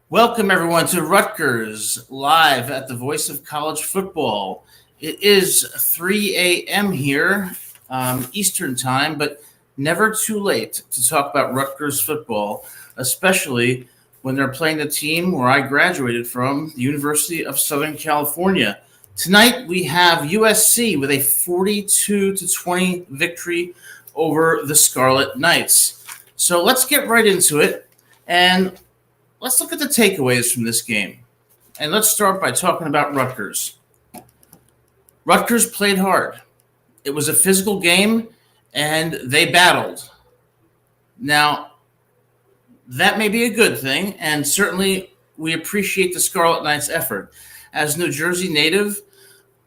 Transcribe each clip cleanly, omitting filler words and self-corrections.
Welcome, everyone, to Rutgers, live at the Voice of College Football. It is 3 a.m. here, Eastern Time, but never too late to talk about Rutgers football, especially when they're playing the team where I graduated from, the University of Southern California. Tonight, we have USC with a 42-20 victory over the Scarlet Knights. So let's get right into it, and let's look at the takeaways from this game. And let's start by talking about Rutgers. Rutgers played hard. It was a physical game, and they battled. Now, that may be a good thing, and certainly we appreciate the Scarlet Knights' effort. As New Jersey native,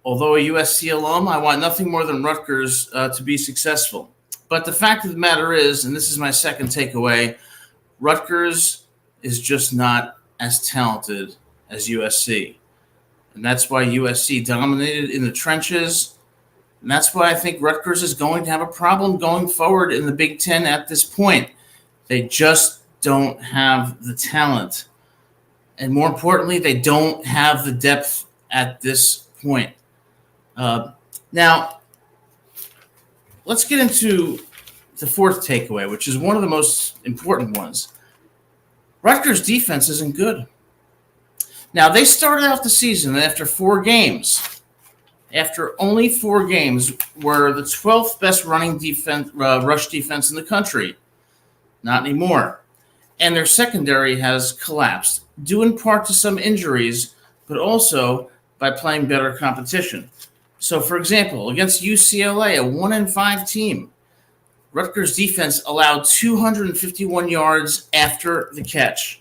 although a USC alum, I want nothing more than Rutgers to be successful. But the fact of the matter is, and this is my second takeaway, Rutgers is just not as talented as USC. And that's why USC dominated in the trenches. And that's why I think Rutgers is going to have a problem going forward in the Big Ten at this point. They just don't have the talent. And more importantly, they don't have the depth at this point. Now, let's get into the fourth takeaway, which is one of the most important ones. Rutgers' defense isn't good. Now, they started out the season after 4 games. After only 4 games, were the 12th best running defense, rush defense in the country. Not anymore. And their secondary has collapsed, due in part to some injuries, but also by playing better competition. So, for example, against UCLA, a 1-5 team, Rutgers defense allowed 251 yards after the catch.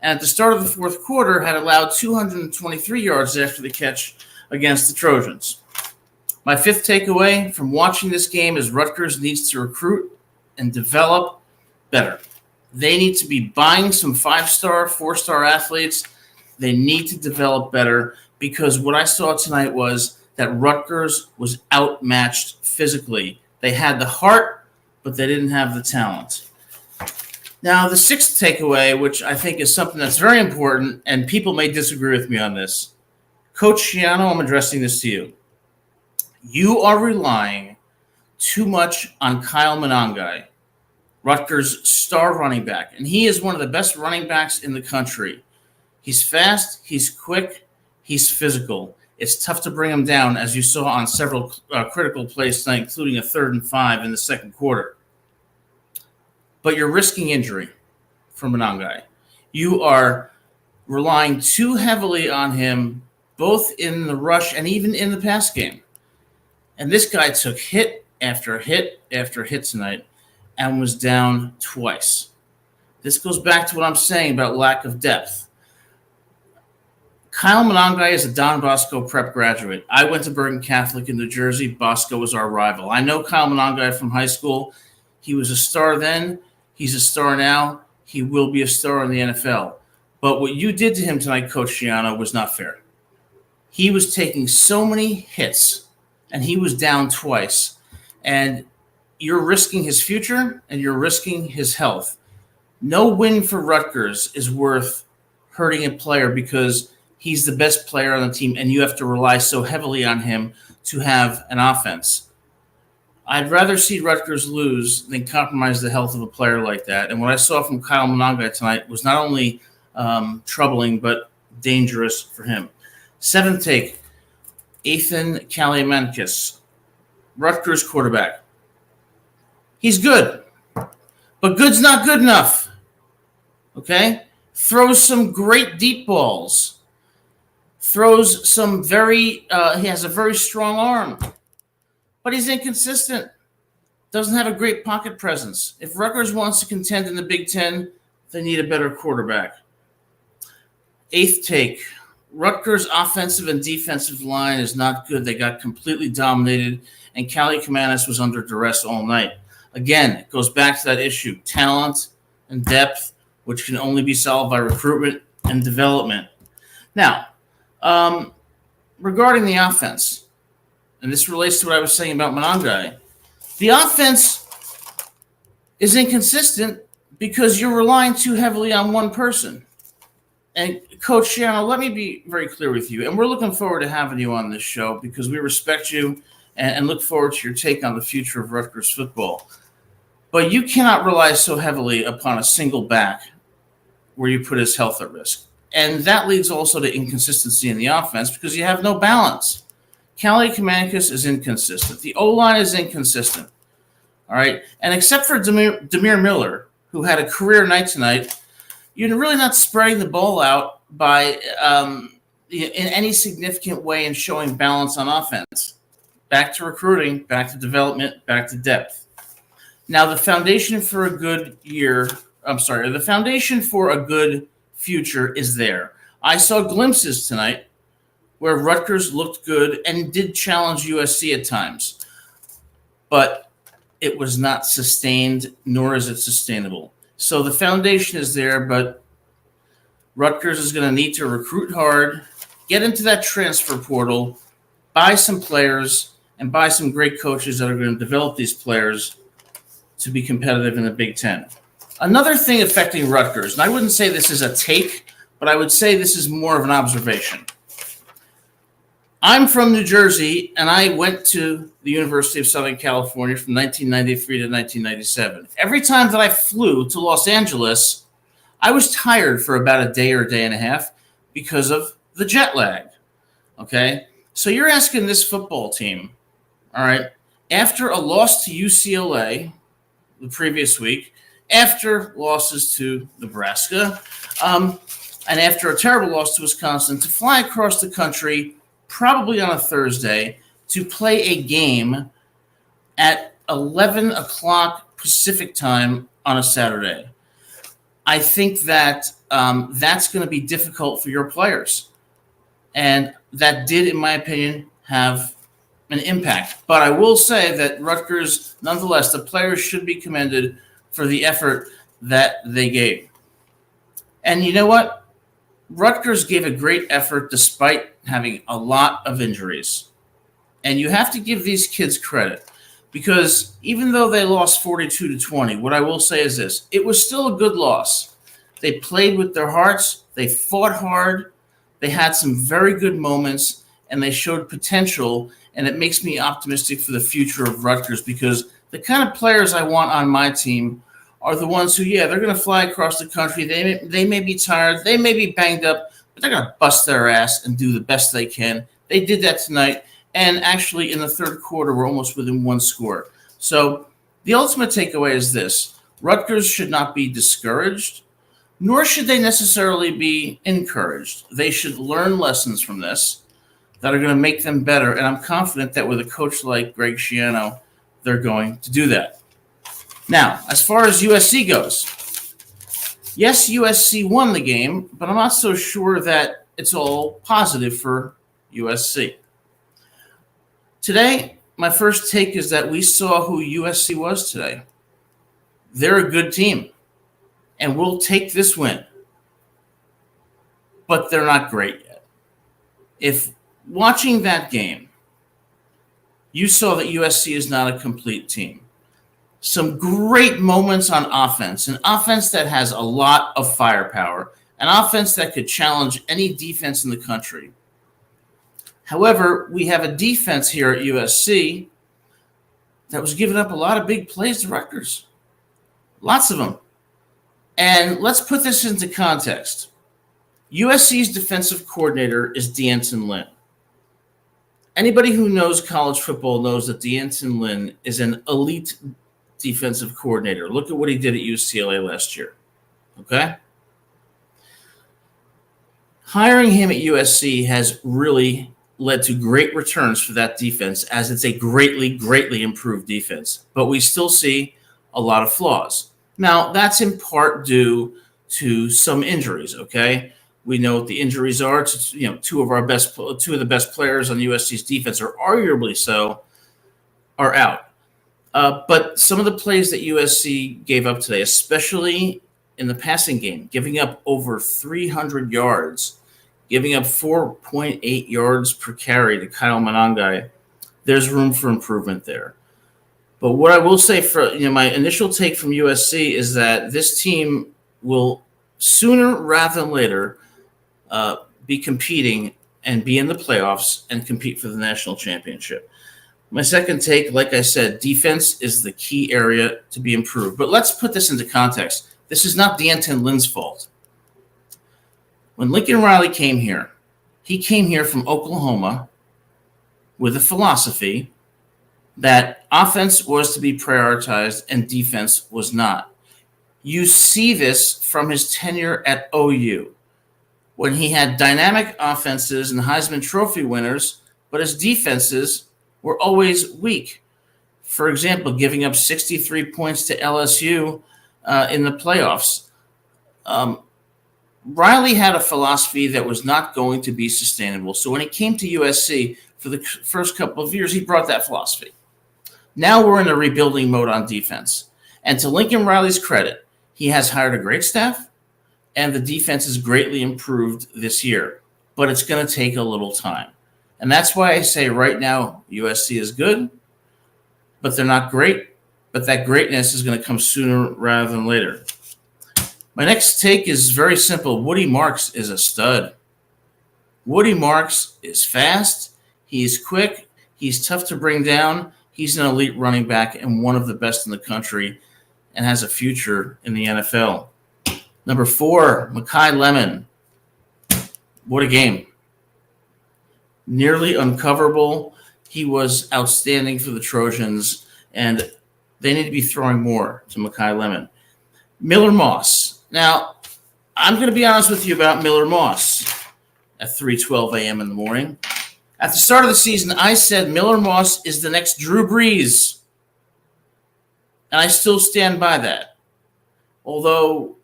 And at the start of the fourth quarter, had allowed 223 yards after the catch against the Trojans. My fifth takeaway from watching this game is Rutgers needs to recruit and develop better. They need to be buying some 5-star, 4-star athletes. They need to develop better, because what I saw tonight was that Rutgers was outmatched physically. They had the heart, but they didn't have the talent. Now, the sixth takeaway, which I think is something that's very important, and people may disagree with me on this. Coach Schiano, I'm addressing this to you. You are relying too much on Kyle Monangai, Rutgers' star running back, and he is one of the best running backs in the country. He's fast, he's quick, he's physical. It's tough to bring him down, as you saw on several critical plays tonight, including a 3rd and 5 in the second quarter. But you're risking injury from Monangai. You are relying too heavily on him, both in the rush and even in the pass game. And this guy took hit after hit after hit tonight and was down twice. This goes back to what I'm saying about lack of depth. Kyle Monangai is a Don Bosco prep graduate. I went to Bergen Catholic in New Jersey. Bosco was our rival. I know Kyle Monangai from high school. He was a star then. He's a star now. He will be a star in the NFL. But what you did to him tonight, Coach Schiano, was not fair. He was taking so many hits, and he was down twice. And you're risking his future, and you're risking his health. No win for Rutgers is worth hurting a player because he's the best player on the team, and you have to rely so heavily on him to have an offense. I'd rather see Rutgers lose than compromise the health of a player like that. And what I saw from Kyle Monangai tonight was not only troubling, but dangerous for him. Seventh take, Ethan Kaliamankis, Rutgers quarterback. He's good, but good's not good enough. Okay? Throws some great deep balls. Throws some he has a very strong arm, but he's inconsistent. Doesn't have a great pocket presence. If Rutgers wants to contend in the Big Ten, they need a better quarterback. Eighth take, Rutgers' offensive and defensive line is not good. They got completely dominated, and Kaliamankis was under duress all night. Again, it goes back to that issue, talent and depth, which can only be solved by recruitment and development. Now, regarding the offense, and this relates to what I was saying about Monangai, the offense is inconsistent because you're relying too heavily on one person. And Coach Shiano, let me be very clear with you. And we're looking forward to having you on this show because we respect you and look forward to your take on the future of Rutgers football. But you cannot rely so heavily upon a single back where you put his health at risk. And that leads also to inconsistency in the offense because you have no balance. Callie Kamankis is inconsistent. The O-line is inconsistent. All right? And except for Demir Miller, who had a career night tonight, you're really not spreading the ball out by in any significant way and showing balance on offense. Back to recruiting, back to development, back to depth. Now, the foundation for a good the foundation for a good future is there. I saw glimpses tonight where Rutgers looked good and did challenge USC at times, but it was not sustained, nor is it sustainable. So the foundation is there, but Rutgers is going to need to recruit hard, get into that transfer portal, buy some players, and buy some great coaches that are going to develop these players to be competitive in the Big Ten. Another thing affecting Rutgers, and I wouldn't say this is a take, but I would say this is more of an observation. I'm from New Jersey, and I went to the University of Southern California from 1993 to 1997. Every time that I flew to Los Angeles, I was tired for about a day or a day and a half because of the jet lag, okay? So you're asking this football team, all right, after a loss to UCLA the previous week, after losses to Nebraska, and after a terrible loss to Wisconsin, to fly across the country probably on a Thursday to play a game at 11 o'clock Pacific time on a Saturday. I think that that's going to be difficult for your players. And that did, in my opinion, have an impact. But I will say that Rutgers, nonetheless, the players should be commended for the effort that they gave. And you know what? Rutgers gave a great effort despite having a lot of injuries. And you have to give these kids credit because even though they lost 42-20, what I will say is this: it was still a good loss. They played with their hearts. They fought hard. They had some very good moments, and they showed potential. And it makes me optimistic for the future of Rutgers because the kind of players I want on my team are the ones who, they're going to fly across the country. They may be tired. They may be banged up, but they're going to bust their ass and do the best they can. They did that tonight. And actually, in the third quarter, we're almost within one score. So the ultimate takeaway is this: Rutgers should not be discouraged, nor should they necessarily be encouraged. They should learn lessons from this that are going to make them better. And I'm confident that with a coach like Greg Schiano, they're going to do that. Now, as far as USC goes, yes, USC won the game, but I'm not so sure that it's all positive for USC. Today, my first take is that we saw who USC was today. They're a good team, and we'll take this win. But they're not great yet. If watching that game, you saw that USC is not a complete team. Some great moments on offense, an offense that has a lot of firepower, an offense that could challenge any defense in the country. However, we have a defense here at USC that was giving up a lot of big plays to Rutgers. Lots of them. And let's put this into context. USC's defensive coordinator is D'Anton Lynn. Anybody who knows college football knows that D'Anton Lynn is an elite defensive coordinator. Look at what he did at UCLA last year. Okay? Hiring him at USC has really led to great returns for that defense, as it's a greatly, greatly improved defense. But we still see a lot of flaws. Now, that's in part due to some injuries, okay? We know what the injuries are. Two of the best players on USC's defense, or arguably so, are out. But some of the plays that USC gave up today, especially in the passing game, giving up over 300 yards, giving up 4.8 yards per carry to Kyle Monangai, there's room for improvement there. But what I will say for my initial take from USC is that this team will sooner rather than later be competing and be in the playoffs and compete for the national championship. My second take, like I said, defense is the key area to be improved. But let's put this into context. This is not D'Anton Lynn's fault. When Lincoln Riley came here, he came here from Oklahoma with a philosophy that offense was to be prioritized and defense was not. You see this from his tenure at OU, when he had dynamic offenses and Heisman Trophy winners, but his defenses were always weak. For example, giving up 63 points to LSU in the playoffs. Riley had a philosophy that was not going to be sustainable. So when he came to USC for the first couple of years, he brought that philosophy. Now we're in a rebuilding mode on defense. And to Lincoln Riley's credit, he has hired a great staff, and the defense is greatly improved this year. But it's going to take a little time. And that's why I say right now USC is good, but they're not great. But that greatness is going to come sooner rather than later. My next take is very simple. Woody Marks is a stud. Woody Marks is fast. He's quick. He's tough to bring down. He's an elite running back and one of the best in the country and has a future in the NFL. Number 4, Mekhi Lemon. What a game. Nearly uncoverable. He was outstanding for the Trojans, and they need to be throwing more to Mekhi Lemon. Miller Moss. Now, I'm going to be honest with you about Miller Moss at 3:12 a.m. in the morning. At the start of the season, I said Miller Moss is the next Drew Brees, and I still stand by that, although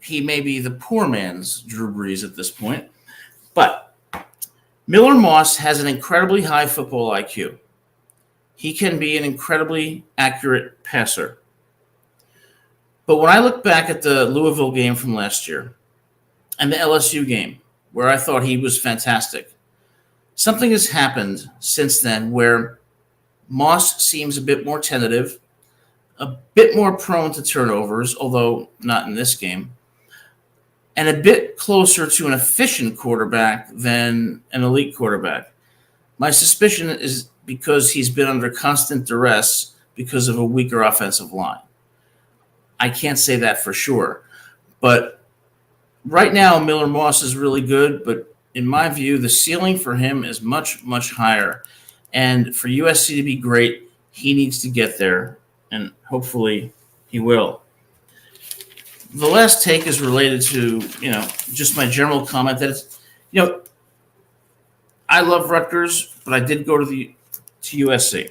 he may be the poor man's Drew Brees at this point. But Miller Moss has an incredibly high football IQ. He can be an incredibly accurate passer. But when I look back at the Louisville game from last year and the LSU game, where I thought he was fantastic, something has happened since then where Moss seems a bit more tentative, a bit more prone to turnovers, although not in this game, and a bit closer to an efficient quarterback than an elite quarterback. My suspicion is because he's been under constant duress because of a weaker offensive line. I can't say that for sure. But right now, Miller Moss is really good, but in my view, the ceiling for him is much, much higher. And for USC to be great, he needs to get there, and hopefully he will. The last take is related to, just my general comment that it's, I love Rutgers, but I did go to USC.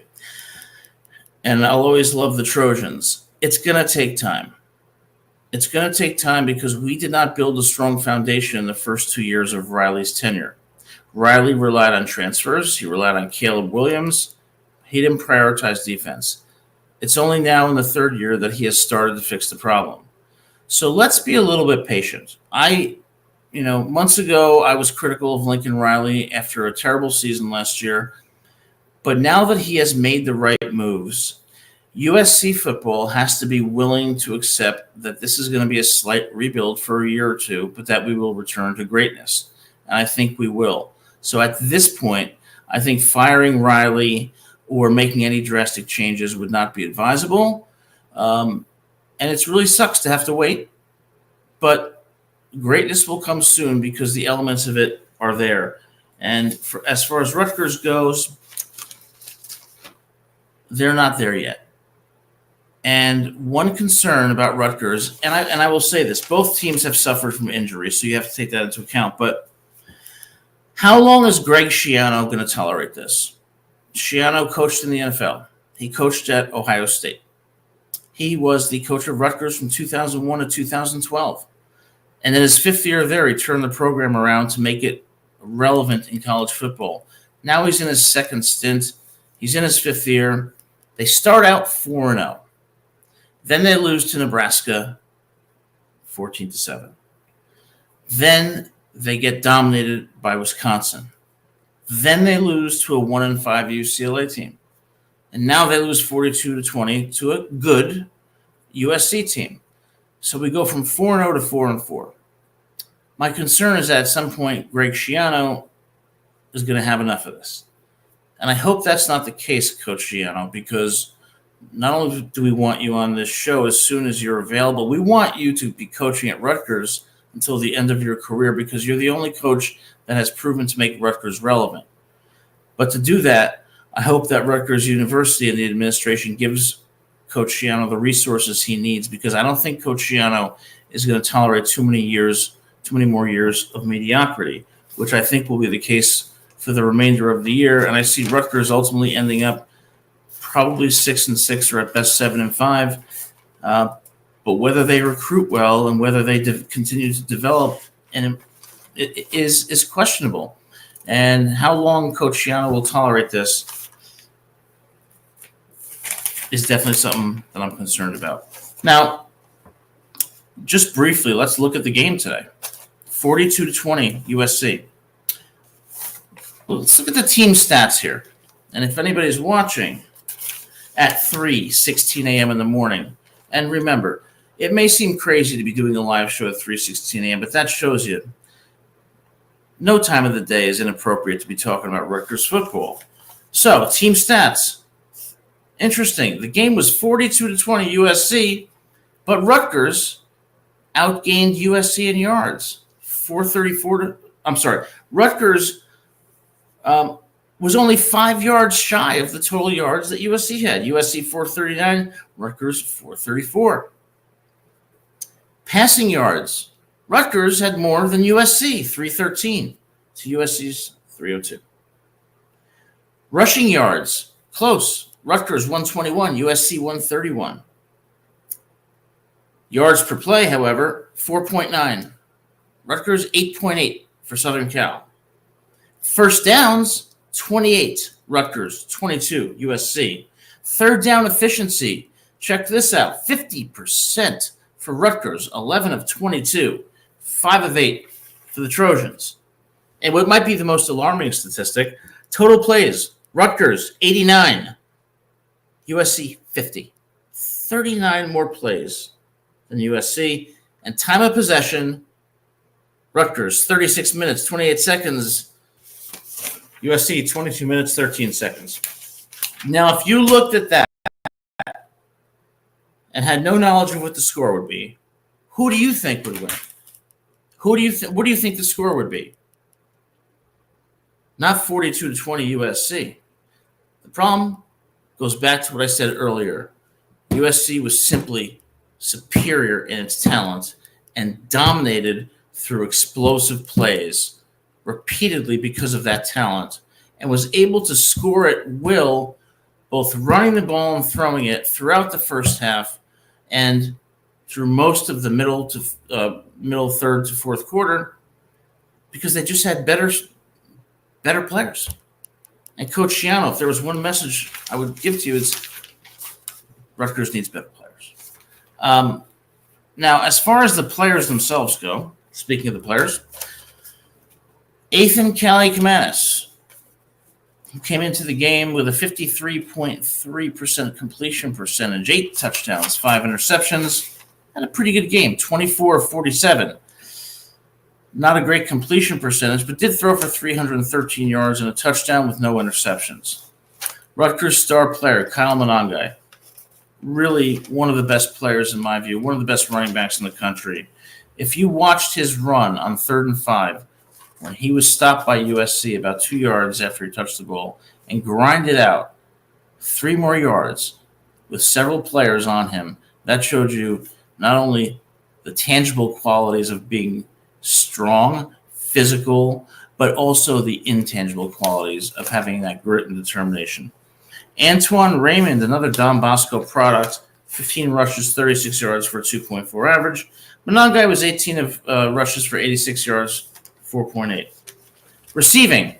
And I'll always love the Trojans. It's going to take time. It's going to take time because we did not build a strong foundation in the first 2 years of Riley's tenure. Riley relied on transfers. He relied on Caleb Williams. He didn't prioritize defense. It's only now in the third year that he has started to fix the problem. So let's be a little bit patient. Months ago, I was critical of Lincoln Riley after a terrible season last year. But now that he has made the right moves, USC football has to be willing to accept that this is going to be a slight rebuild for a year or two, but that we will return to greatness. And I think we will. So at this point, I think firing Riley or making any drastic changes would not be advisable. And it really sucks to have to wait. But greatness will come soon because the elements of it are there. And as far as Rutgers goes, they're not there yet. And one concern about Rutgers, and I will say this, both teams have suffered from injuries, so you have to take that into account. But how long is Greg Schiano going to tolerate this? Schiano coached in the NFL. He coached at Ohio State. He was the coach of Rutgers from 2001 to 2012. And in his fifth year there, he turned the program around to make it relevant in college football. Now he's in his second stint. He's in his fifth year. They start out 4-0. Then they lose to Nebraska 14-7. Then they get dominated by Wisconsin. Then they lose to a 1-5 UCLA team. And now they lose 42-20 to a good USC team. So we go from 4-0 to 4-4. My concern is that at some point, Greg Schiano is going to have enough of this. And I hope that's not the case, Coach Schiano, because not only do we want you on this show as soon as you're available, we want you to be coaching at Rutgers until the end of your career because you're the only coach that has proven to make Rutgers relevant. But to do that, I hope that Rutgers University and the administration gives Coach Schiano the resources he needs because I don't think Coach Schiano is going to tolerate too many more years of mediocrity, which I think will be the case for the remainder of the year. And I see Rutgers ultimately ending up probably 6-6 or at best 7-5. But whether they recruit well and whether they continue to develop is questionable. And how long Coach Schiano will tolerate this is definitely something that I'm concerned about. Now, just briefly, let's look at the game today. 42-20 USC. Let's look at the team stats here. And if anybody's watching at 3:16 a.m. in the morning, and remember, it may seem crazy to be doing a live show at 3:16 a.m., but that shows you no time of the day is inappropriate to be talking about Rutgers football. So, team stats. Interesting. The game was 42-20 USC, but Rutgers outgained USC in yards. Rutgers was only 5 yards shy of the total yards that USC had. USC 439, Rutgers 434. Passing yards, Rutgers had more than USC, 313 to USC's 302. Rushing yards, close. Rutgers 121, USC 131. Yards per play, however, 4.9. Rutgers 8.8 for Southern Cal. First downs, 28. Rutgers 22, USC. Third down efficiency, check this out, 50% for Rutgers, 11 of 22, 5 of 8 for the Trojans. And what might be the most alarming statistic, total plays, Rutgers 89, USC 50. 39 more plays than USC. And time of possession, Rutgers 36 minutes, 28 seconds. USC 22 minutes, 13 seconds. Now, if you looked at that and had no knowledge of what the score would be, who do you think would win? What do you think the score would be? Not 42-20 USC. The problem goes back to what I said earlier. USC was simply superior in its talent and dominated through explosive plays repeatedly because of that talent and was able to score at will, both running the ball and throwing it throughout the first half and through most of the middle third to fourth quarter because they just had better players. And Coach Schiano, if there was one message I would give to you, is Rutgers needs better players. Now, as far as the players themselves go, speaking of the players, Ethan Kaliakmanis, who came into the game with a 53.3% completion percentage, 8 touchdowns, 5 interceptions, had a pretty good game, 24 of 47. Not a great completion percentage, but did throw for 313 yards and a touchdown with no interceptions. Rutgers star player, Kyle Monangai, really one of the best players in my view, one of the best running backs in the country. If you watched his run on 3rd and 5, when he was stopped by USC about 2 yards after he touched the ball and grinded out 3 more yards with several players on him, that showed you not only the tangible qualities of being strong, physical, but also the intangible qualities of having that grit and determination. Antoine Raymond, another Don Bosco product, 15 rushes, 36 yards for a 2.4 average. Monangai was 18 of rushes for 86 yards, 4.8. Receiving,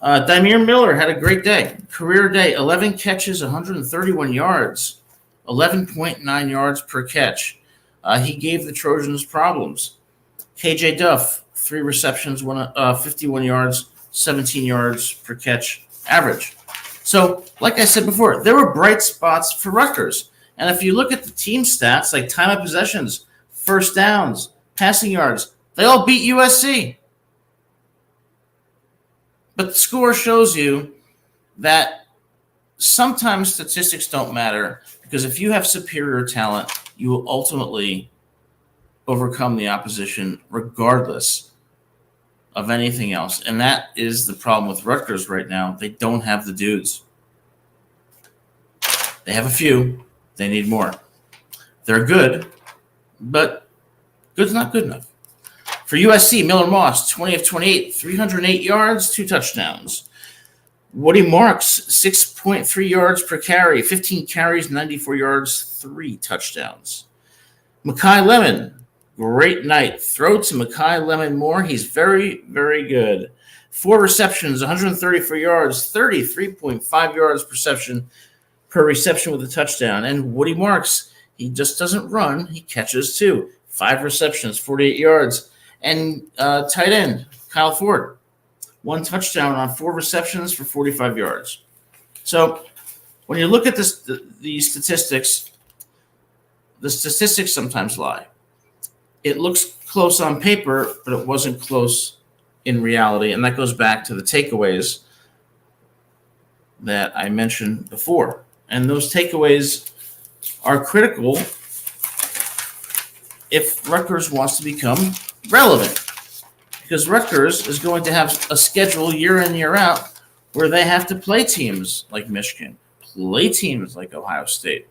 Dymere Miller had a great day. Career day, 11 catches, 131 yards, 11.9 yards per catch. He gave the Trojans problems. KJ Duff, 3 receptions, 51 yards, 17 yards per catch average. So, like I said before, there were bright spots for Rutgers. And if you look at the team stats, like time of possessions, first downs, passing yards, They all beat USC. But the score shows you that sometimes statistics don't matter, because if you have superior talent, you will ultimately overcome the opposition regardless of anything else. And that is the problem with Rutgers right now. They don't have the dudes. They have a few. They need more. They're good, but good's not good enough. For USC, Miller Moss, 20 of 28, 308 yards, 2 touchdowns. Woody Marks, 6.3 yards per carry, 15 carries, 94 yards, 3 touchdowns. Makai Lemon, great night. Throw to Makai Lemon more. He's very, very good. 4 receptions, 134 yards, 33.5 yards per reception with a touchdown. And Woody Marks, he just doesn't run. He catches too. 5 receptions, 48 yards. And tight end, Kyle Ford, 1 touchdown on 4 receptions for 45 yards. So when you look at the statistics, the statistics sometimes lie. It looks close on paper, but it wasn't close in reality. And that goes back to the takeaways that I mentioned before. And those takeaways are critical if Rutgers wants to become relevant, because Rutgers is going to have a schedule year in, year out where they have to play teams like Michigan, play teams like Ohio State,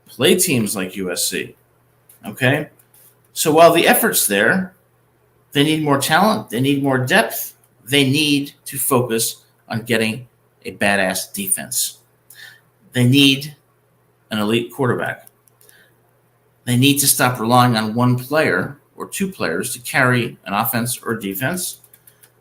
play teams like USC. Okay? So while the effort's there, they need more talent, they need more depth, they need to focus on getting a badass defense. They need an elite quarterback. They need to stop relying on one player or 2 players to carry an offense or defense.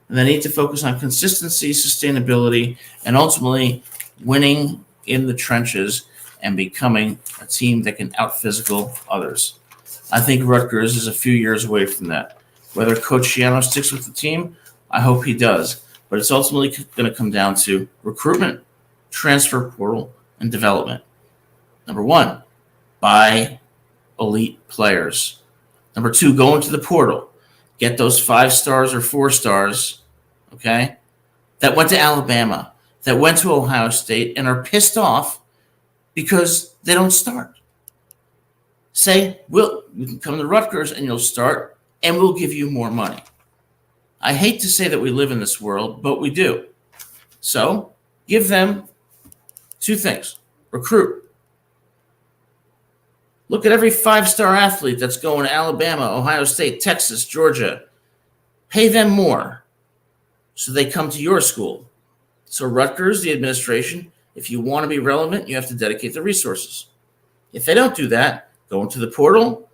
And they need to focus on consistency, sustainability, and ultimately winning in the trenches and becoming a team that can out-physical others. I think Rutgers is a few years away from that. Whether Coach Shiano sticks with the team, I hope he does. But it's ultimately going to come down to recruitment, transfer portal, and development. Number 1, buy elite players. Number 2, go into the portal. Get those 5 stars or 4 stars, okay, that went to Alabama, that went to Ohio State, and are pissed off because they don't start. Say, you can come to Rutgers and you'll start, and we'll give you more money. I hate to say that we live in this world, but we do. So give them 2 things. Recruit. Look at every 5-star athlete that's going to Alabama, Ohio State, Texas, Georgia. Pay them more so they come to your school. So Rutgers, the administration, if you want to be relevant, you have to dedicate the resources. If they don't do that, go into the portal,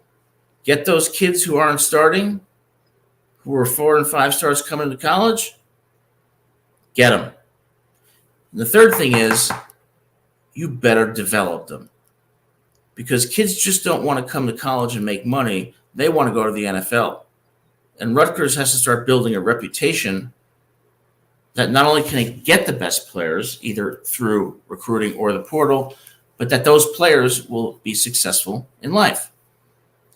get those kids who aren't starting, who are 4 and 5 stars coming to college, get them. And the third thing is, you better develop them. Because kids just don't want to come to college and make money. They want to go to the NFL. And Rutgers has to start building a reputation that not only can it get the best players, either through recruiting or the portal, but that those players will be successful in life.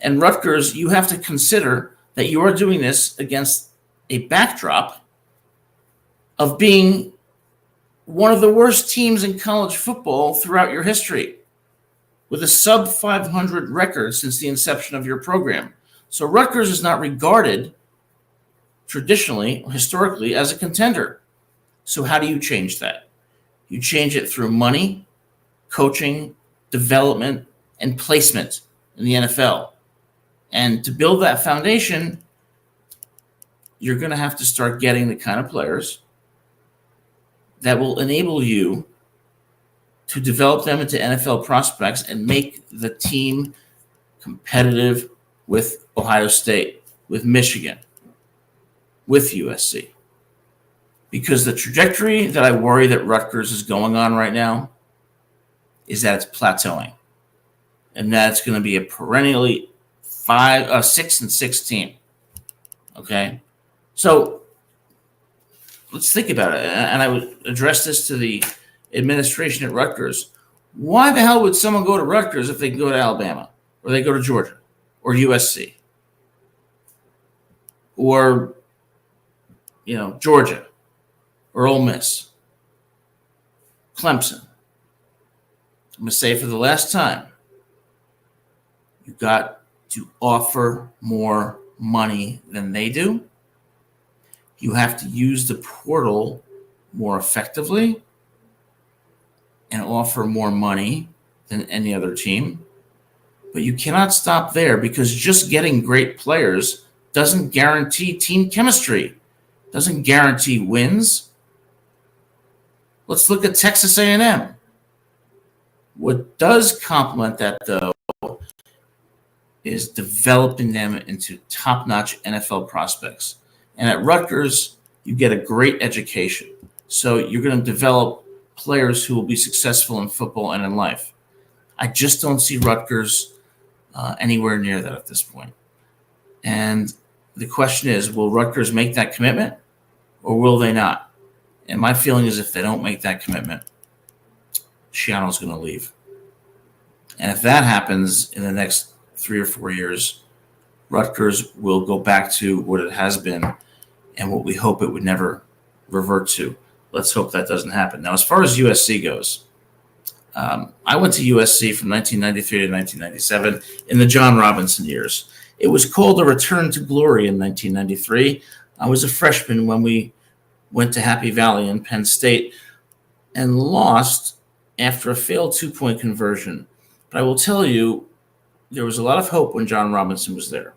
And Rutgers, you have to consider that you are doing this against a backdrop of being one of the worst teams in college football throughout your history, with a sub-500 record since the inception of your program. So Rutgers is not regarded traditionally, historically, as a contender. So how do you change that? You change it through money, coaching, development, and placement in the NFL. And to build that foundation, you're going to have to start getting the kind of players that will enable you to develop them into NFL prospects and make the team competitive with Ohio State, with Michigan, with USC. Because the trajectory that I worry that Rutgers is going on right now is that it's plateauing. And that it's going to be a perennially 6-6 team. Okay? So let's think about it. And I would address this to the administration at Rutgers. Why the hell would someone go to Rutgers if they can go to Alabama or they go to Georgia or USC? or, Georgia or Ole Miss, Clemson. I'm going to say for the last time, you got to offer more money than they do. You have to use the portal more effectively and offer more money than any other team. But you cannot stop there, because just getting great players doesn't guarantee team chemistry, doesn't guarantee wins. Let's look at Texas A&M. What does complement that, though, is developing them into top-notch NFL prospects. And at Rutgers, you get a great education. So you're going to develop players who will be successful in football and in life. I just don't see Rutgers anywhere near that at this point. And the question is, will Rutgers make that commitment or will they not? And my feeling is if they don't make that commitment, Schiano's going to leave. And if that happens in the next 3 or 4 years, Rutgers will go back to what it has been and what we hope it would never revert to. Let's hope that doesn't happen. Now, as far as USC goes, I went to USC from 1993 to 1997 in the John Robinson years. It was called a return to glory in 1993. I was a freshman when we went to Happy Valley in Penn State and lost after a failed 2-point conversion. But I will tell you, there was a lot of hope when John Robinson was there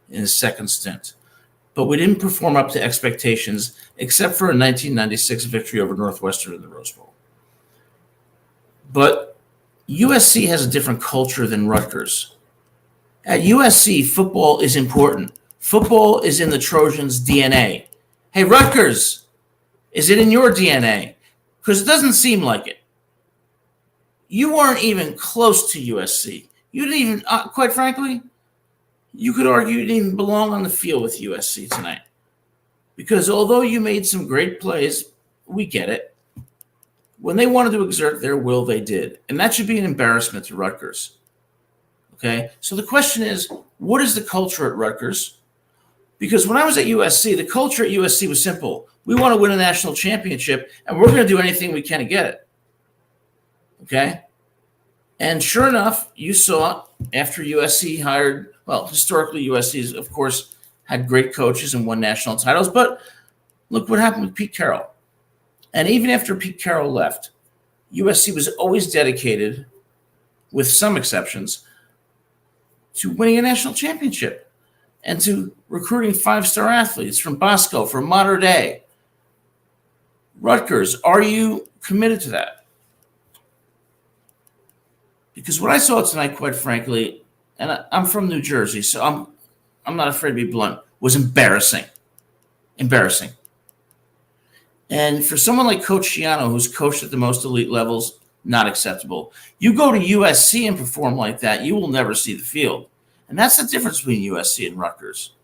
in his second stint. But we didn't perform up to expectations, except for a 1996 victory over Northwestern in the Rose Bowl. But USC has a different culture than Rutgers. At USC, football is important. Football is in the Trojans' DNA. Hey, Rutgers, is it in your DNA? Because it doesn't seem like it. You weren't even close to USC. You didn't even, quite frankly, you could argue you didn't even belong on the field with USC tonight. Because although you made some great plays, we get it. When they wanted to exert their will, they did. And that should be an embarrassment to Rutgers. Okay? So the question is, what is the culture at Rutgers? Because when I was at USC, the culture at USC was simple. We want to win a national championship, and we're going to do anything we can to get it. Okay? And sure enough, you saw after USC hired, well, historically USC, of course, had great coaches and won national titles, but look what happened with Pete Carroll. And even after Pete Carroll left, USC was always dedicated, with some exceptions, to winning a national championship and to recruiting 5-star athletes from Bosco, from Mater Dei. Rutgers, are you committed to that? Because what I saw tonight, quite frankly, and I'm from New Jersey, so I'm not afraid to be blunt, was embarrassing. Embarrassing. And for someone like Coach Schiano, who's coached at the most elite levels, not acceptable. You go to USC and perform like that, you will never see the field. And that's the difference between USC and Rutgers.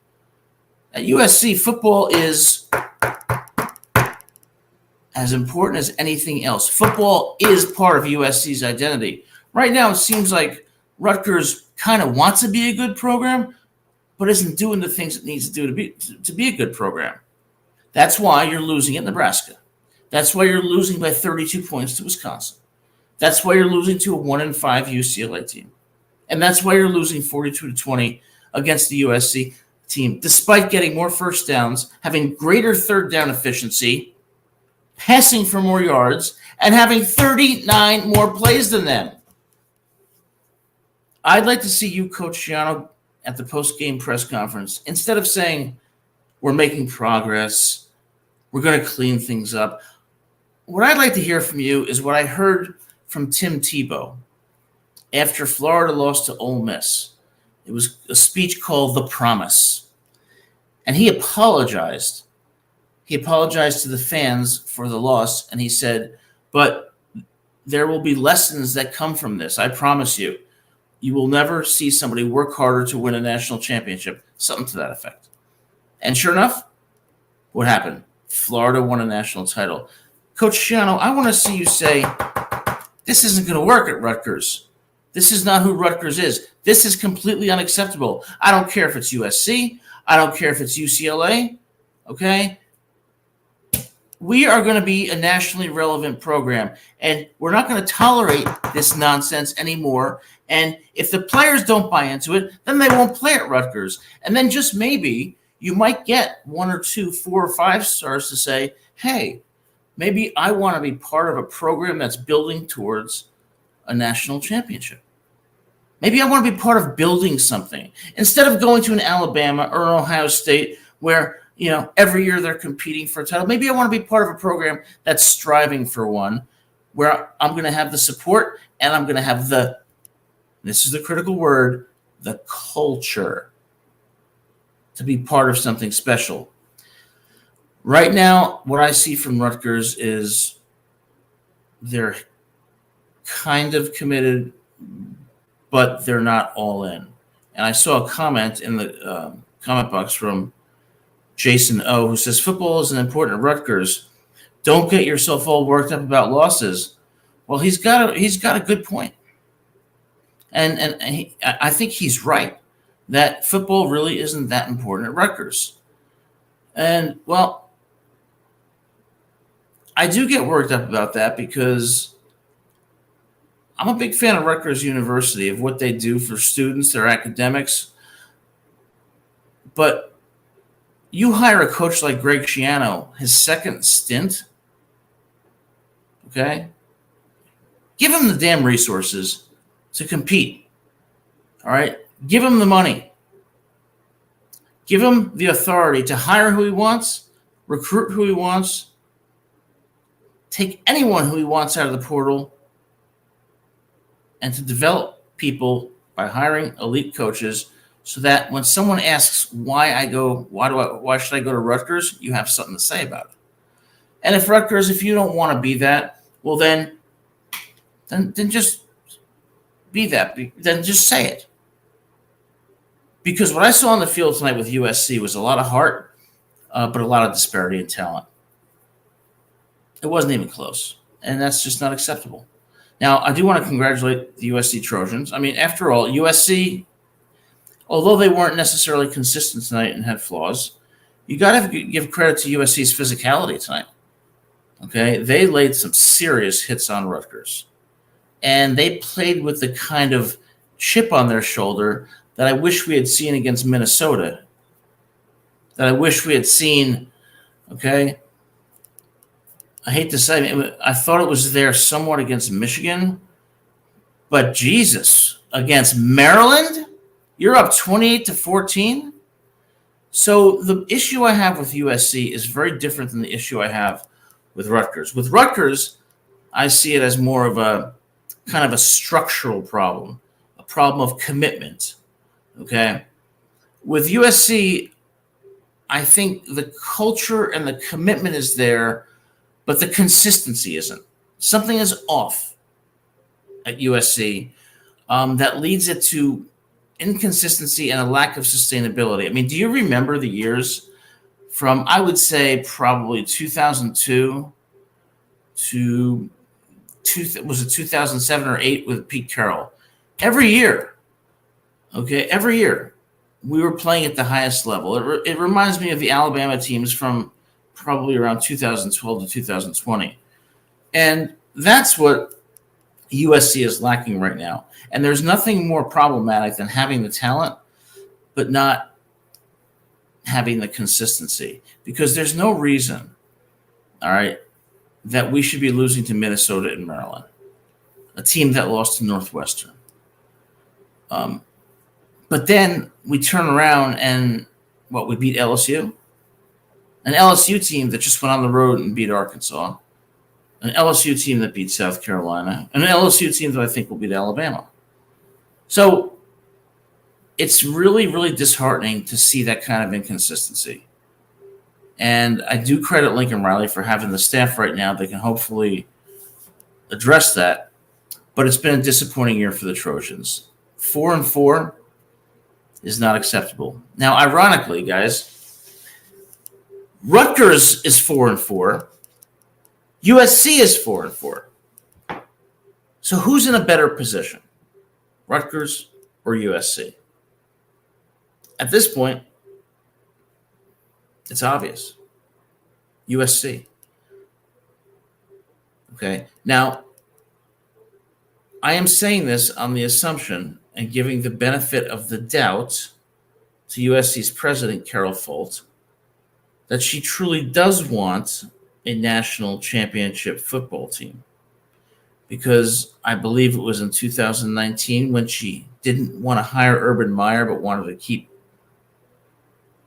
At USC, football is as important as anything else. Football is part of USC's identity. Right now, it seems like Rutgers kind of wants to be a good program, but isn't doing the things it needs to do to be a good program. That's why you're losing at Nebraska. That's why you're losing by 32 points to Wisconsin. That's why you're losing to a 1-5 UCLA team. And that's why you're losing 42-20 against the USC team, despite getting more first downs, having greater third down efficiency, passing for more yards, and having 39 more plays than them. I'd like to see you, Coach Schiano, at the post-game press conference, instead of saying, we're making progress, we're going to clean things up. What I'd like to hear from you is what I heard from Tim Tebow after Florida lost to Ole Miss. It was a speech called The Promise. And he apologized. He apologized to the fans for the loss, and he said, but there will be lessons that come from this, I promise you. You will never see somebody work harder to win a national championship, something to that effect. And sure enough, what happened? Florida won a national title. Coach Schiano, I want to see you say, this isn't going to work at Rutgers. This is not who Rutgers is. This is completely unacceptable. I don't care if it's USC. I don't care if it's UCLA. Okay? We are going to be a nationally relevant program, and we're not going to tolerate this nonsense anymore. And if the players don't buy into it, then they won't play at Rutgers. And then just maybe you might get 1 or 2, 4 or 5 stars to say, hey, maybe I want to be part of a program that's building towards a national championship. Maybe I want to be part of building something instead of going to an Alabama or an Ohio State where, every year they're competing for a title. Maybe I want to be part of a program that's striving for one where I'm going to have the support and I'm going to have this is the critical word, the culture to be part of something special. Right now, what I see from Rutgers is they're kind of committed, but they're not all in. And I saw a comment in the comment box from Jason O, who says, football is an important at Rutgers. Don't get yourself all worked up about losses. Well, he's got a good point. And I think he's right that football really isn't that important at Rutgers. And, well, I do get worked up about that because I'm a big fan of Rutgers University, of what they do for students, their academics. But you hire a coach like Greg Schiano, his second stint, okay? Give him the damn resources to compete, all right? Give him the money. Give him the authority to hire who he wants, recruit who he wants, take anyone who he wants out of the portal, and to develop people by hiring elite coaches so that when someone asks why should I go to Rutgers, you have something to say about it. And if Rutgers, if you don't want to be that, well then just be that. Then just say it. Because what I saw on the field tonight with USC was a lot of heart, but a lot of disparity in talent. It wasn't even close, and that's just not acceptable. Now, I do want to congratulate the USC Trojans. I mean, after all, USC, although they weren't necessarily consistent tonight and had flaws, you got to give credit to USC's physicality tonight. Okay? They laid some serious hits on Rutgers, and they played with the kind of chip on their shoulder that I wish we had seen against Minnesota, that I wish we had seen, okay? I hate to say it, I thought it was there somewhat against Michigan, but Jesus, against Maryland, you're up 28-14. So the issue I have with USC is very different than the issue I have with Rutgers. With Rutgers, I see it as more of a kind of a structural problem, a problem of commitment, okay? With USC, I think the culture and the commitment is there, but the consistency isn't. Something is off at USC that leads it to inconsistency and a lack of sustainability. I mean, do you remember the years from, I would say, probably 2002 to 2007 or 8 with Pete Carroll? Every year, we were playing at the highest level. It reminds me of the Alabama teams from probably around 2012 to 2020. And that's what USC is lacking right now. And there's nothing more problematic than having the talent, but not having the consistency. Because there's no reason, all right, that we should be losing to Minnesota and Maryland, a team that lost to Northwestern. But then we turn around and, we beat LSU? An LSU team that just went on the road and beat Arkansas. An LSU team that beat South Carolina. And an LSU team that I think will beat Alabama. So it's really, really disheartening to see that kind of inconsistency. And I do credit Lincoln Riley for having the staff right now that can hopefully address that. But it's been a disappointing year for the Trojans. 4-4 is not acceptable. Now, ironically, guys, Rutgers is 4-4. USC is 4-4. So who's in a better position, Rutgers or USC? At this point, It's obvious. USC. Okay. Now, I am saying this on the assumption and giving the benefit of the doubt to USC's president, Carol Folt, that she truly does want a national championship football team. Because I believe it was in 2019 when she didn't want to hire Urban Meyer but wanted to keep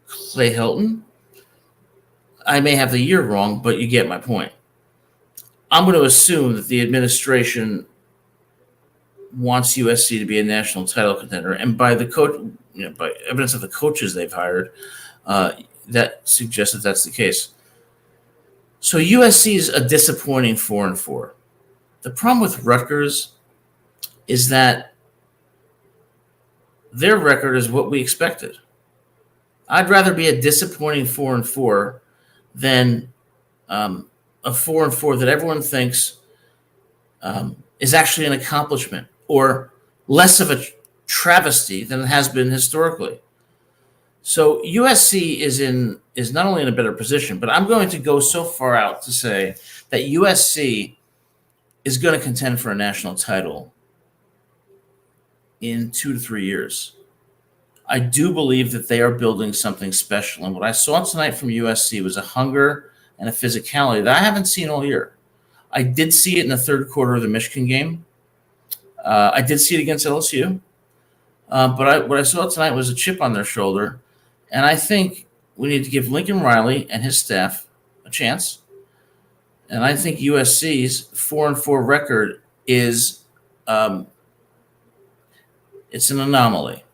Clay Helton. I may have the year wrong, but you get my point. I'm going to assume that the administration wants USC to be a national title contender, and by the coach, by evidence of the coaches they've hired, that suggests that that's the case. So USC is a disappointing 4-4. The problem with Rutgers is that their record is what we expected. I'd rather be a disappointing 4-4 than a 4-4 that everyone thinks is actually an accomplishment or less of a travesty than it has been historically. So USC is not only in a better position, but I'm going to go so far out to say that USC is going to contend for a national title in 2 to 3 years. I do believe that they are building something special. And what I saw tonight from USC was a hunger and a physicality that I haven't seen all year. I did see it in the third quarter of the Michigan game. I did see it against LSU. But what I saw tonight was a chip on their shoulder. And I think we need to give Lincoln Riley and his staff a chance. And I think USC's 4-4 record is it's an anomaly.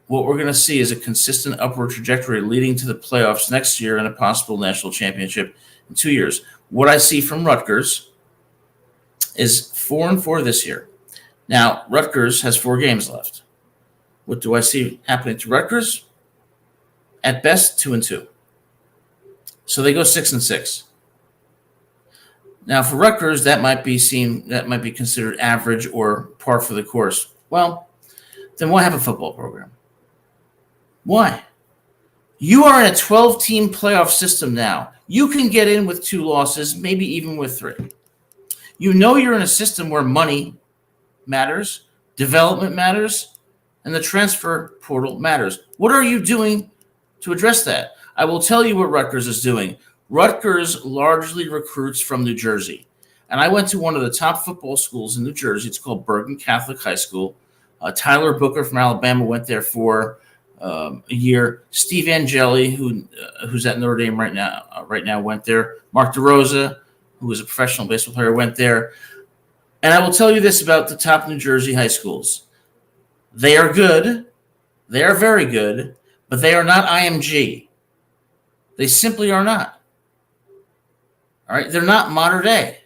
What we're going to see is a consistent upward trajectory leading to the playoffs next year and a possible national championship in 2 years. What I see from Rutgers is 4-4 this year. Now, Rutgers has 4 games left. What do I see happening to Rutgers? At best, 2-2. So they go 6-6. Now, for Rutgers, that might be considered average or par for the course. Well, then why have a football program? Why? You are in a 12-team playoff system now. You can get in with 2 losses, maybe even with 3. You know you're in a system where money matters, development matters, and the transfer portal matters. What are you doing to address that? I will tell you what Rutgers is doing. Rutgers largely recruits from New Jersey. And I went to one of the top football schools in New Jersey. It's called Bergen Catholic High School. Tyler Booker from Alabama went there for a year. Steve Angeli, who's at Notre Dame right now went there. Mark DeRosa, who was a professional baseball player, went there. And I will tell you this about the top New Jersey high schools. They are good. They are very good, but they are not IMG. They simply are not. All right? They're not modern day.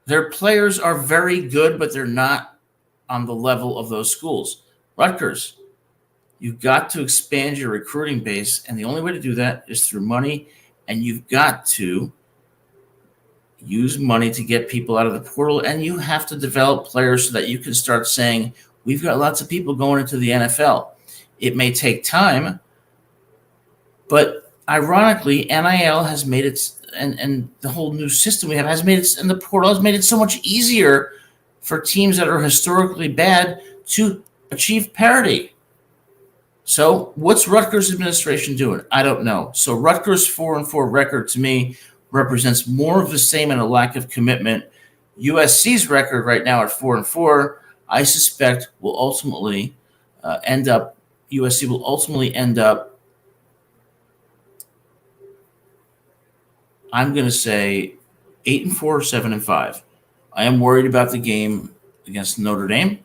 Their players are very good, but they're not on the level of those schools. Rutgers, you've got to expand your recruiting base, and the only way to do that is through money, and you've got to use money to get people out of the portal, and you have to develop players so that you can start saying, we've got lots of people going into the NFL. It may take time, but ironically, NIL has made it, and the whole new system we have has made it, and the portal has made it so much easier for teams that are historically bad to achieve parity. So what's Rutgers administration doing? I don't know. So Rutgers' 4-4 record to me represents more of the same and a lack of commitment. USC's record right now at 4-4, I suspect will ultimately USC will ultimately end up, I'm going to say 8-4 or 7-5. I am worried about the game against Notre Dame,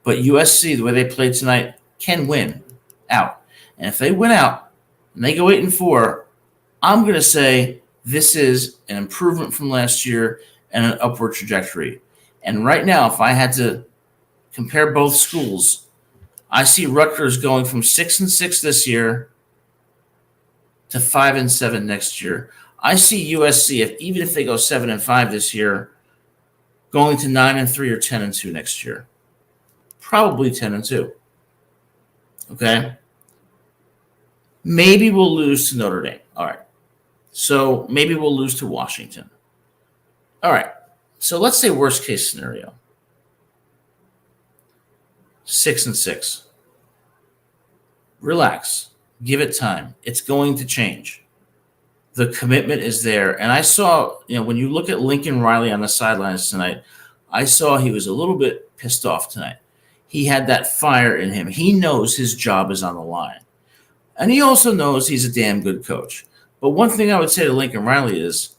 but USC, the way they played tonight, can win out. And if they win out and they go 8-4, I'm going to say this is an improvement from last year and an upward trajectory. And right now, if I had to compare both schools, I see Rutgers going from 6-6 this year to 5-7 next year. I see USC, even if they go 7-5 this year, going to 9-3 or 10-2 next year. Probably 10-2. Okay? Maybe we'll lose to Notre Dame. All right. So maybe we'll lose to Washington. All right. So let's say worst case scenario. 6-6. Relax. Give it time. It's going to change. The commitment is there. And I saw, when you look at Lincoln Riley on the sidelines tonight, I saw he was a little bit pissed off tonight. He had that fire in him. He knows his job is on the line. And he also knows he's a damn good coach. But one thing I would say to Lincoln Riley is,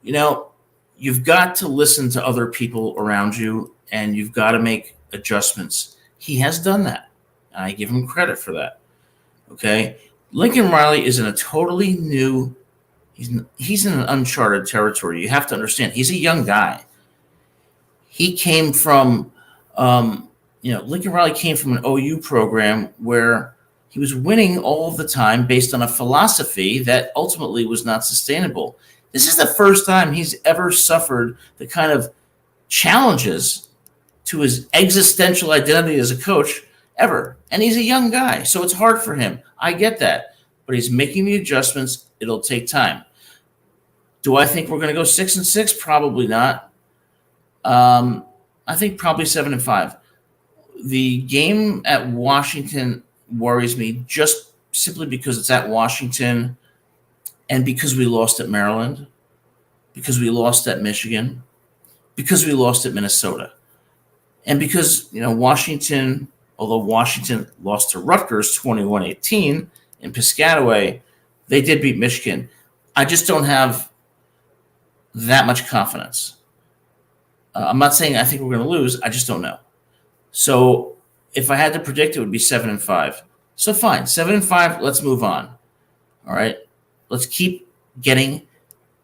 you've got to listen to other people around you, and you've got to make adjustments. He has done that. And I give him credit for that. Okay? Lincoln Riley is in a totally new he's in an uncharted territory. You have to understand, he's a young guy. He came from, Lincoln Riley came from an OU program where he was winning all the time based on a philosophy that ultimately was not sustainable. This is the first time he's ever suffered the kind of challenges to his existential identity as a coach ever. And he's a young guy, so it's hard for him. I get that. But he's making the adjustments. It'll take time. Do I think we're going to go 6-6? Probably not. I think probably 7-5. The game at Washington worries me just simply because it's at Washington and because we lost at Maryland, because we lost at Michigan, because we lost at Minnesota. And because, Washington, although Washington lost to Rutgers 21-18 in Piscataway, they did beat Michigan. I just don't have that much confidence. I'm not saying I think we're going to lose. I just don't know. So if I had to predict, it would be 7-5. So fine, 7-5. Let's move on. All right. Let's keep getting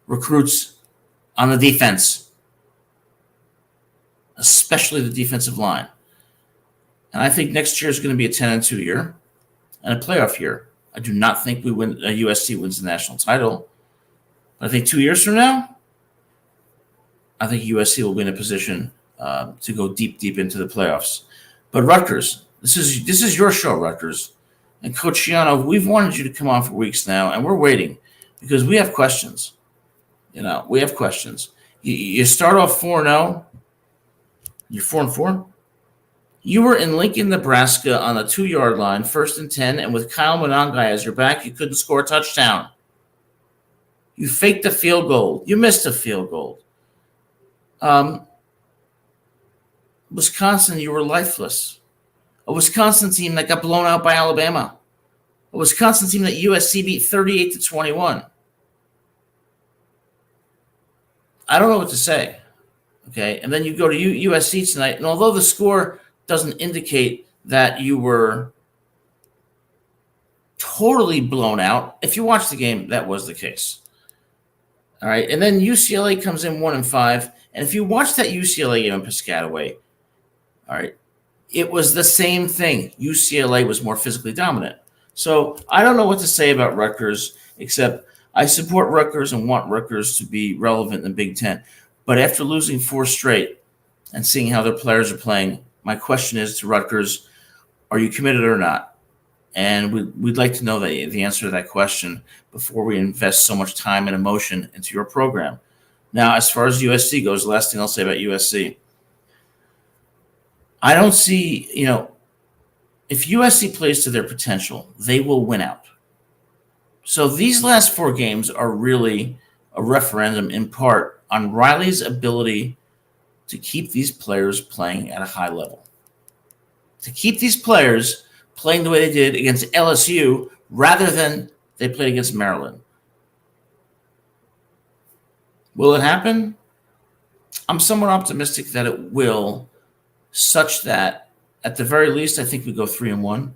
recruits on the defense, especially the defensive line. And I think next year is going to be a 10-2 year and a playoff year. I do not think USC wins the national title. But I think 2 years from now, I think USC will be in a position to go deep into the playoffs. But Rutgers, this is your show, Rutgers. And Coach Schiano, we've wanted you to come on for weeks now, and we're waiting because we have questions. We have questions. You start off 4-0. You're 4-4. You were in Lincoln, Nebraska on the 2-yard line, 1st and 10, and with Kyle Monangai as your back, you couldn't score a touchdown. You faked a field goal. You missed a field goal. Wisconsin, you were lifeless. A Wisconsin team that got blown out by Alabama. A Wisconsin team that USC beat 38-21. I don't know what to say. Okay, and then you go to USC tonight, and although the score doesn't indicate that you were totally blown out, if you watch the game, that was the case. All right, and then UCLA comes in 1-5, and if you watch that UCLA game in Piscataway, all right, it was the same thing. UCLA was more physically dominant. So I don't know what to say about Rutgers, except I support Rutgers and want Rutgers to be relevant in the Big Ten. But after losing 4 straight and seeing how their players are playing, my question is to Rutgers, are you committed or not? And we'd like to know the answer to that question before we invest so much time and emotion into your program. Now, as far as USC goes, the last thing I'll say about USC, I don't see, if USC plays to their potential, they will win out. So these last 4 games are really a referendum in part on Riley's ability to keep these players playing at a high level. To keep these players playing the way they did against LSU rather than they played against Maryland. Will it happen? I'm somewhat optimistic that it will, such that at the very least, I think we go 3-1.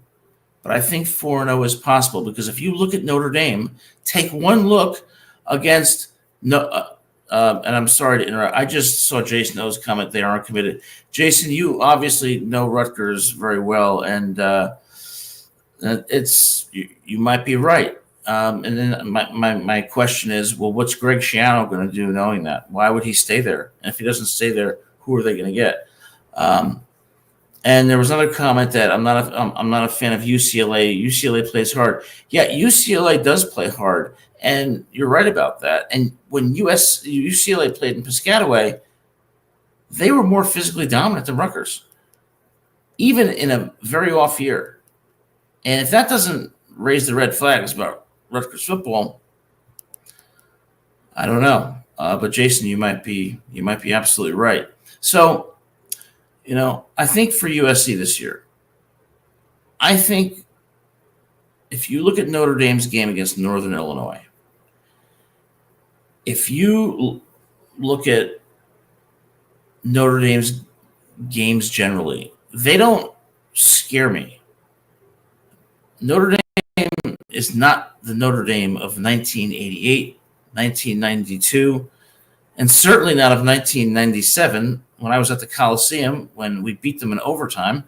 But I think 4-0 is possible because if you look at Notre Dame, take one look against and I'm sorry to interrupt. I just saw Jason O's comment. They aren't committed. Jason, you obviously know Rutgers very well, and you might be right. And then my question is, well, what's Greg Schiano going to do knowing that? Why would he stay there? And if he doesn't stay there, who are they going to get? And And there was another comment that I'm not a fan of UCLA. UCLA plays hard. Yeah, UCLA does play hard, and you're right about that. And when UCLA played in Piscataway, they were more physically dominant than Rutgers, even in a very off year. And if that doesn't raise the red flags about Rutgers football, I don't know. But Jason, you might be absolutely right. So, I think for USC this year, I think if you look at Notre Dame's game against Northern Illinois, if you look at Notre Dame's games generally, they don't scare me. Notre Dame is not the Notre Dame of 1988, 1992, and certainly not of 1997 when I was at the Coliseum when we beat them in overtime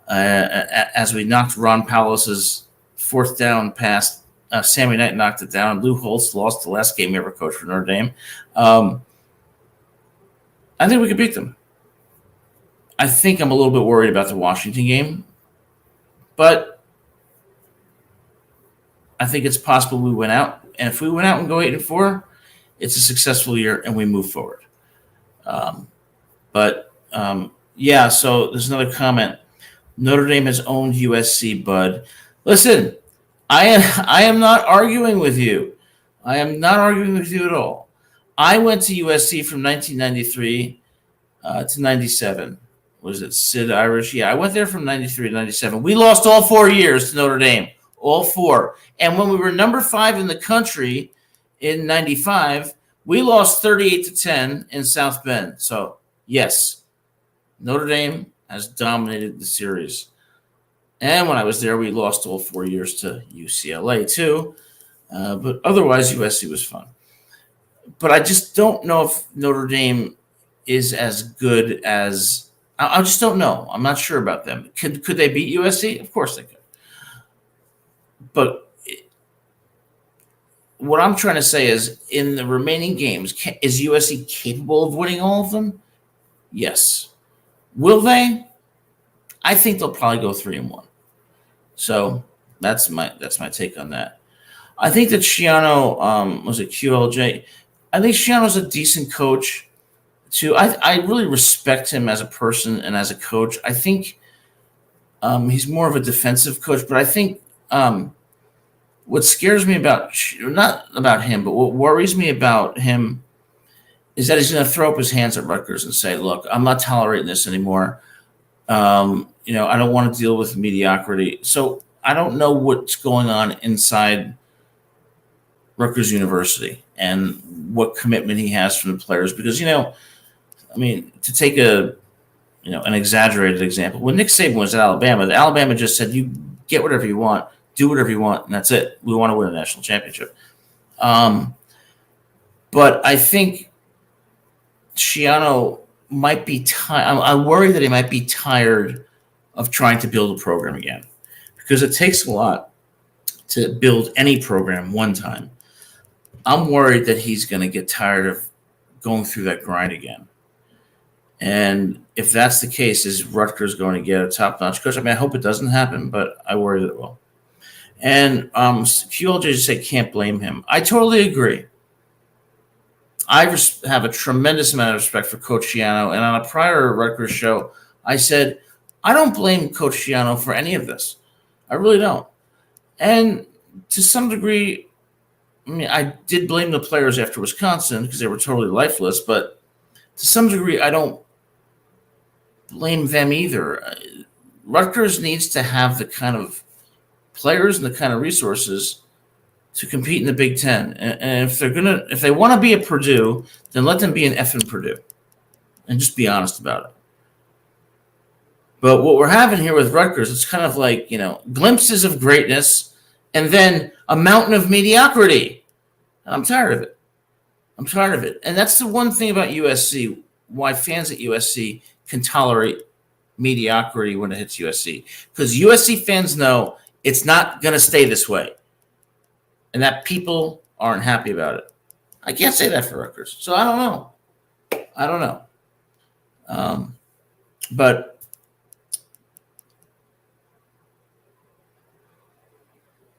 as we knocked Ron Paulos's fourth down pass. Sammy Knight knocked it down. Lou Holtz lost the last game he ever coached for Notre Dame. I think we could beat them. I think I'm a little bit worried about the Washington game, but I think it's possible we win out. And if we win out and go 8-4, it's a successful year and we move forward. Yeah, so there's another comment. Notre Dame has owned USC, bud. Listen, I am not arguing with you. I am not arguing with you at all. I went to USC from 1993 to 97. Was it Sid Irish? Yeah, I went there from 93 to 97. We lost all 4 years to Notre Dame, all 4. And when we were number 5 in the country in 95, we lost 38-10 in South Bend. So, yes, Notre Dame has dominated the series. And when I was there, we lost all 4 years to UCLA too. But otherwise, USC was fun. But I just don't know if Notre Dame is as good as – I just don't know. I'm not sure about them. Could they beat USC? Of course they could. But what I'm trying to say is in the remaining games, is USC capable of winning all of them? Yes. Will they? I think they'll probably go 3-1. So that's my take on that. I think that Schiano was it QLJ. I think Schiano's a decent coach. Too, I really respect him as a person and as a coach. I think he's more of a defensive coach, but I think what scares me not about him, but what worries me about him is that he's going to throw up his hands at Rutgers and say, "Look, I'm not tolerating this anymore. I don't want to deal with mediocrity." So I don't know what's going on inside Rutgers University and what commitment he has from the players, because to take an exaggerated example, when Nick Saban was at Alabama just said, "You get whatever you want, do whatever you want, and that's it. We want to win a national championship." But I think Schiano might be tired. I worry that he might be tired of trying to build a program again, because it takes a lot to build any program one time. I'm worried that he's going to get tired of going through that grind again. And if that's the case, is Rutgers going to get a top-notch coach? I mean, I hope it doesn't happen, but I worry that it will. And QLJ just said can't blame him. I totally agree. I have a tremendous amount of respect for Coach Schiano. And on a prior Rutgers show, I said, I don't blame Coach Schiano for any of this. I really don't. And to some degree, I did blame the players after Wisconsin because they were totally lifeless. But to some degree, I don't blame them either. Rutgers needs to have the kind of players and the kind of resources to compete in the Big Ten. And if they want to be at Purdue, then let them be an effing Purdue and just be honest about it. But what we're having here with Rutgers, it's kind of like, glimpses of greatness and then a mountain of mediocrity. And I'm tired of it. And that's the one thing about USC, why fans at USC can tolerate mediocrity when it hits USC. Because USC fans know it's not going to stay this way. And that people aren't happy about it. I can't say that for Rutgers. So I don't know. But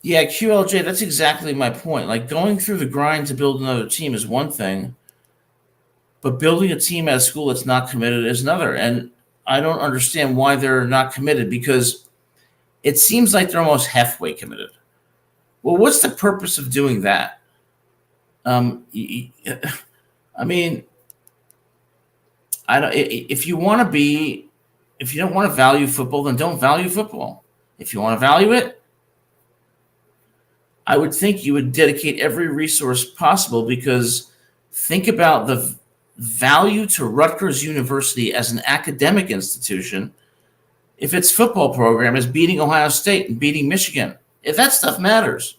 Yeah, QLJ, that's exactly my point. Like, going through the grind to build another team is one thing, but building a team at a school that's not committed is another. And I don't understand why they're not committed, because it seems like they're almost halfway committed. Well, what's the purpose of doing that? I mean, I don't. If you want to be, if you don't want to value football, then don't value football. If you want to value it, I would think you would dedicate every resource possible, because think about the value to Rutgers University as an academic institution if its football program is beating Ohio State and beating Michigan. If that stuff matters,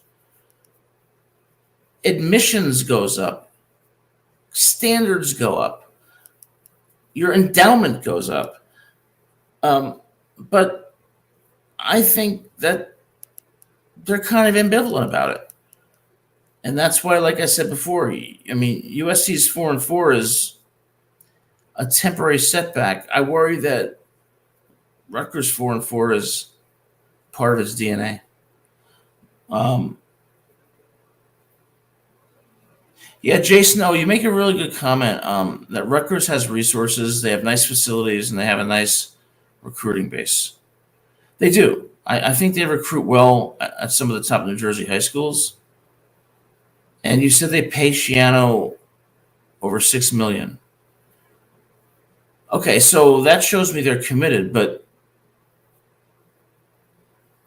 admissions goes up, standards go up, your endowment goes up. But I think that they're kind of ambivalent about it. And that's why, like I said before, I mean, USC's 4-4 is a temporary setback. I worry that Rutgers 4-4 is part of its DNA. Yeah, Jason, you make a really good comment that Rutgers has resources, they have nice facilities, and they have a nice recruiting base. They do. I think they recruit well at some of the top New Jersey high schools. And you said they pay Schiano over $6 million. Okay, so that shows me they're committed, but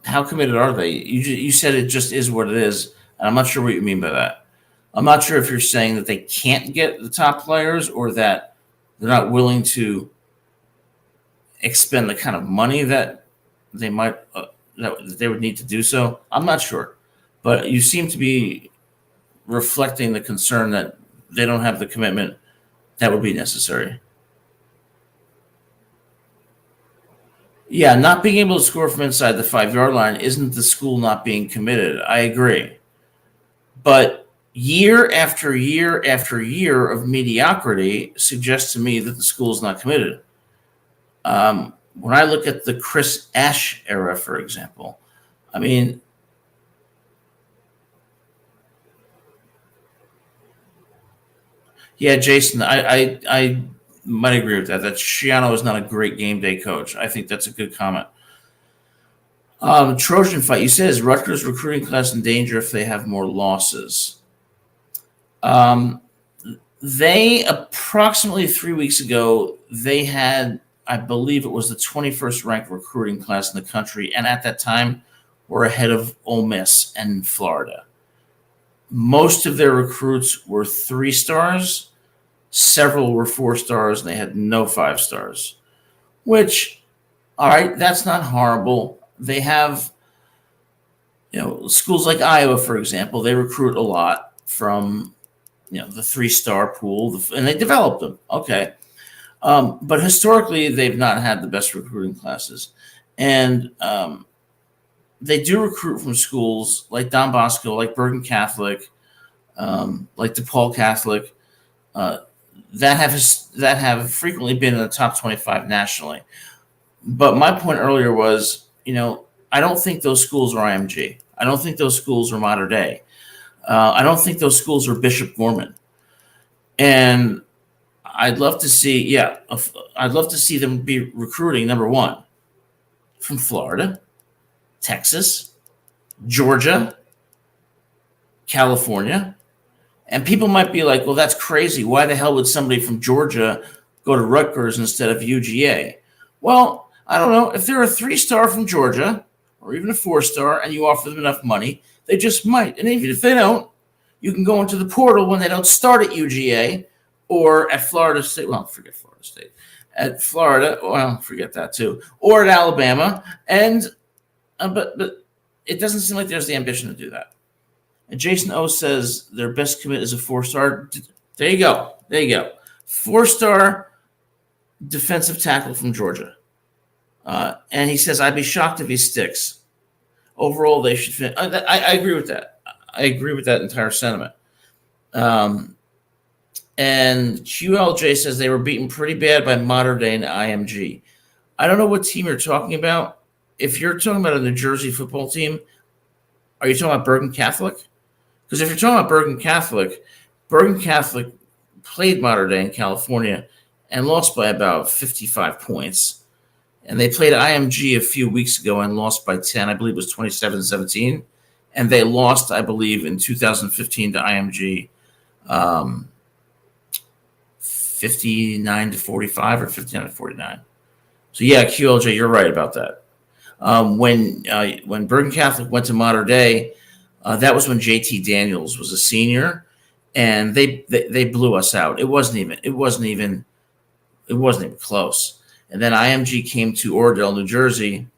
how committed are they? You said it just is what it is, and I'm not sure what you mean by that. I'm not sure if you're saying that they can't get the top players, or that they're not willing to expend the kind of money that they might that they would need to do so. I'm not sure, but you seem to be reflecting the concern that they don't have the commitment that would be necessary. Yeah, not being able to score from inside the 5-yard line isn't the school not being committed. I agree. But year after year after year of mediocrity suggests to me that the school is not committed. When I look at the Chris Ash era, for example, I mean, yeah, Jason, I might agree with that. That Schiano is not a great game day coach. I think that's a good comment. Trojan fight. You said, is Rutgers recruiting class in danger if they have more losses? They approximately 3 weeks ago, they had, I believe it was the 21st ranked recruiting class in the country, and at that time were ahead of Ole Miss and Florida. Most of their recruits were 3 stars. Several were 4 stars, and they had no 5 stars, which, all right, that's not horrible. They have, schools like Iowa, for example, they recruit a lot from, the 3-star pool, and they develop them. Okay. But historically, they've not had the best recruiting classes. And they do recruit from schools like Don Bosco, like Bergen Catholic, like DePaul Catholic, that have frequently been in the top 25 nationally. But my point earlier was, I don't think those schools are IMG. I don't think those schools are Mater Dei. I don't think those schools are Bishop Gorman. And I'd love to see them be recruiting, number one, from Florida, Texas, Georgia, California. And people might be like, well, that's crazy. Why the hell would somebody from Georgia go to Rutgers instead of UGA? Well, I don't know. If they're a 3-star from Georgia or even a 4-star and you offer them enough money, they just might. And even if they don't, you can go into the portal when they don't start at UGA or at Florida State. Well, forget Florida State. At Florida, well, forget that too. Or at Alabama. And but it doesn't seem like there's the ambition to do that. And Jason O says their best commit is a 4-star. There you go. 4-star defensive tackle from Georgia. And he says, I'd be shocked if he sticks. Overall, they should fit. I agree with that. I agree with that entire sentiment. And QLJ says they were beaten pretty bad by Mater Dei and IMG. I don't know what team you're talking about. If you're talking about a New Jersey football team, Are you talking about Bergen Catholic? Because if you're talking about Bergen Catholic played Mater Dei in California and lost by about 55 points. And they played IMG a few weeks ago and lost by 10. I believe it was 27-17. And they lost, I believe, in 2015 to IMG 59-45 or 59-49. So, yeah, QLJ, you're right about that. When Bergen Catholic went to Mater Dei, that was when JT Daniels was a senior, and they blew us out. It wasn't even close. And then IMG came to Oradell, New Jersey,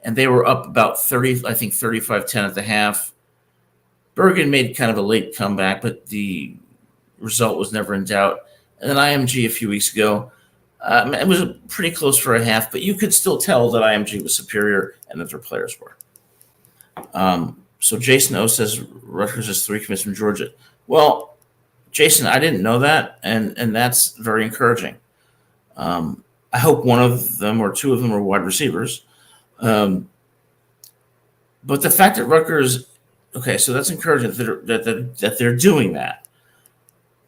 and they were up about 30, I think 35-10 at the half. Bergen made kind of a late comeback, but the result was never in doubt. And then IMG a few weeks ago, it was pretty close for a half, but you could still tell that IMG was superior and that their players were. So Jason O says Rutgers has 3 commits from Georgia. Well, Jason, I didn't know that, and that's very encouraging. I hope one of them or 2 of them are wide receivers. But the fact that Rutgers, okay, so that's encouraging that they're doing that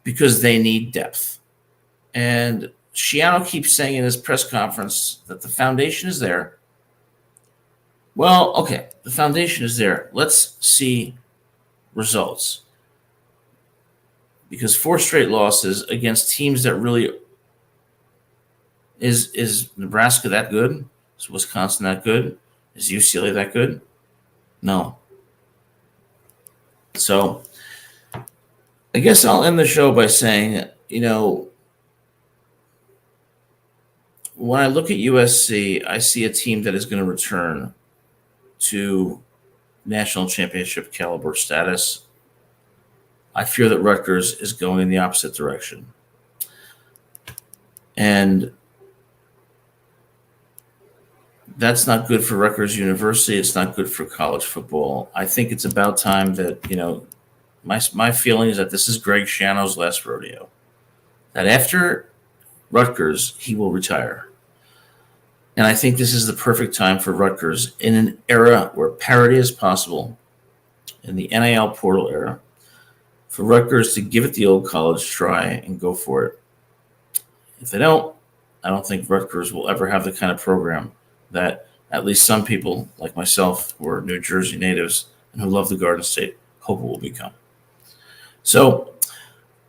because they need depth. And Schiano keeps saying in his press conference that the foundation is there. Well, okay, the foundation is there. Let's see results. Because 4 straight losses against teams that really is Nebraska that good? Is Wisconsin that good? Is UCLA that good? No. So I guess I'll end the show by saying, when I look at USC, I see a team that is going to return to national championship caliber status. I fear that Rutgers is going in the opposite direction. And that's not good for Rutgers University. It's not good for college football. I think it's about time that, my feeling is that this is Greg Schiano's last rodeo. That after Rutgers, he will retire. And I think this is the perfect time for Rutgers in an era where parity is possible, in the NIL portal era, for Rutgers to give it the old college try and go for it. If they don't, I don't think Rutgers will ever have the kind of program that at least some people like myself who are New Jersey natives and who love the Garden State hope it will become. So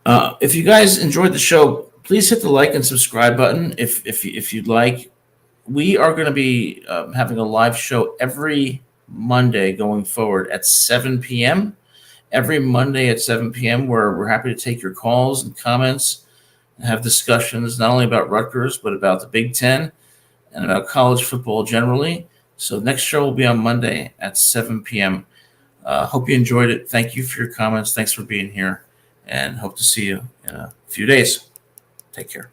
if you guys enjoyed the show, please hit the like and subscribe button if you'd like. We are going to be having a live show every Monday going forward at 7 p.m. Every Monday at 7 p.m. where we're happy to take your calls and comments and have discussions not only about Rutgers but about the Big Ten and about college football generally. So next show will be on Monday at 7 p.m. Hope you enjoyed it. Thank you for your comments. Thanks for being here, and hope to see you in a few days. Take care.